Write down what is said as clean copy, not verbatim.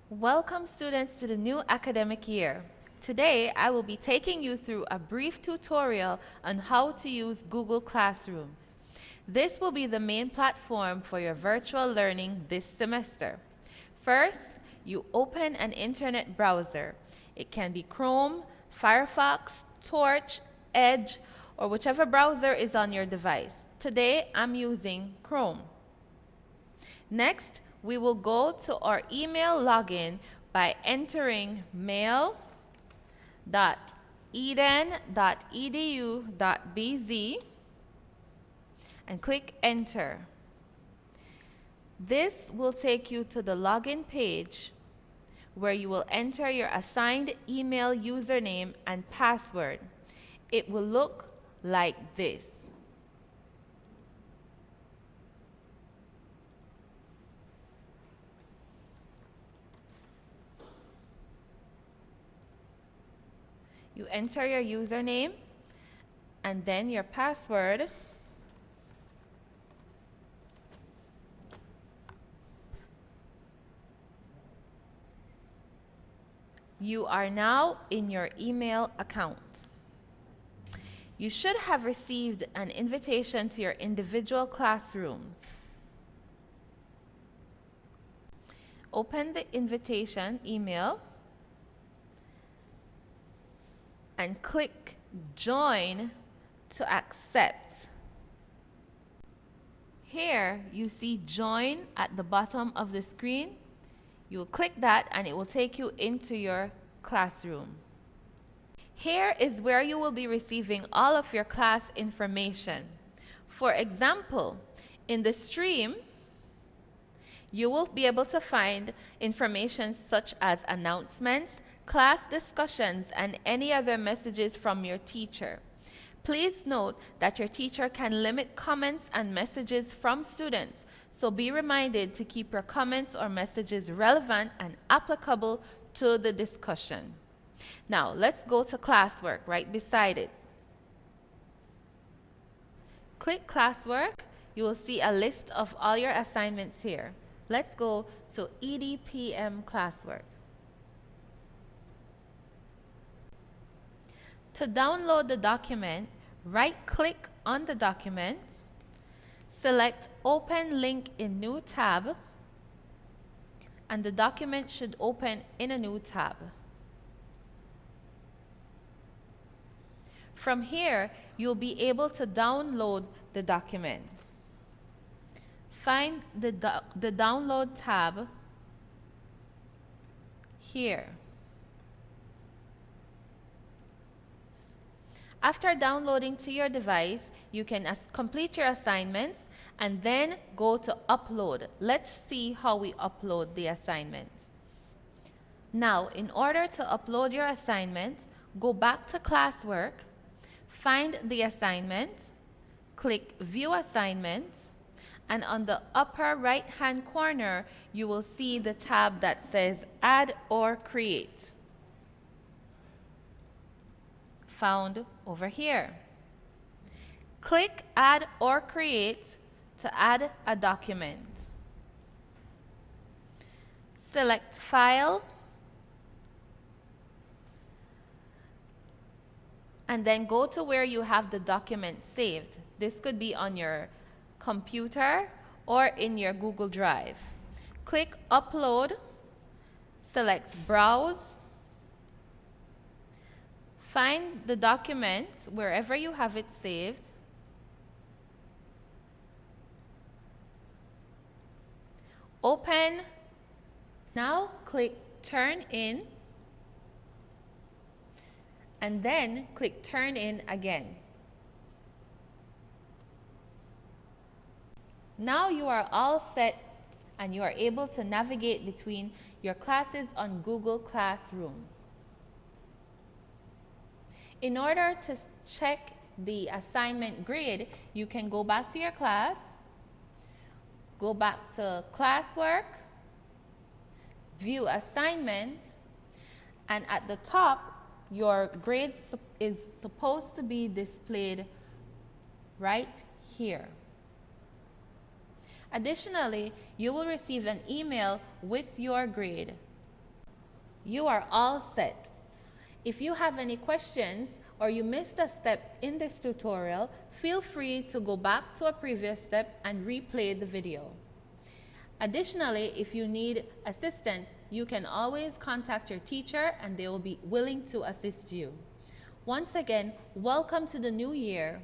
Welcome students to the new academic year. Today I will be taking you through a brief tutorial on how to use Google Classroom. This will be the main platform for your virtual learning this semester. First, you open an internet browser. It can be Chrome, Firefox, Torch, Edge, or whichever browser is on your device. Today I'm using Chrome. Next, we will go to our email login by entering mail.eden.edu.bz and click enter. This will take you to the login page where you will enter your assigned email username and password. It will look like this. You enter your username and then your password. You are now in your email account. You should have received an invitation to your individual classrooms. Open the invitation email and click Join to accept. Here you see Join at the bottom of the screen. You will click that and it will take you into your classroom. Here is where you will be receiving all of your class information. For example, in the stream, you will be able to find information such as announcements, class discussions, and any other messages from your teacher. Please note that your teacher can limit comments and messages from students, so be reminded to keep your comments or messages relevant and applicable to the discussion. Now, let's go to Classwork right beside it. Click Classwork. You will see a list of all your assignments here. Let's go to EDPM Classwork. To download the document, right-click on the document, select Open Link in New Tab, and the document should open in a new tab. From here, you'll be able to download the document. Find the Download tab here. After downloading to your device, you can complete your assignments and then go to Upload. Let's see how we upload the assignments. Now, in order to upload your assignment, go back to Classwork, find the assignment, click View Assignment, and on the upper right-hand corner, you will see the tab that says Add or Create. Found over here. Click Add or Create to add a document. Select File, and then go to where you have the document saved. This could be on your computer or in your Google Drive. Click Upload, select Browse, find the document wherever you have it saved, open. Now click Turn In, and then click Turn In again. Now you are all set and you are able to navigate between your classes on Google Classroom. In order to check the assignment grade, you can go back to your class, go back to Classwork, View Assignments, and at the top, your grade is supposed to be displayed right here. Additionally, you will receive an email with your grade. You are all set. If you have any questions or you missed a step in this tutorial, feel free to go back to a previous step and replay the video. Additionally, if you need assistance, you can always contact your teacher and they will be willing to assist you. Once again, welcome to the new year.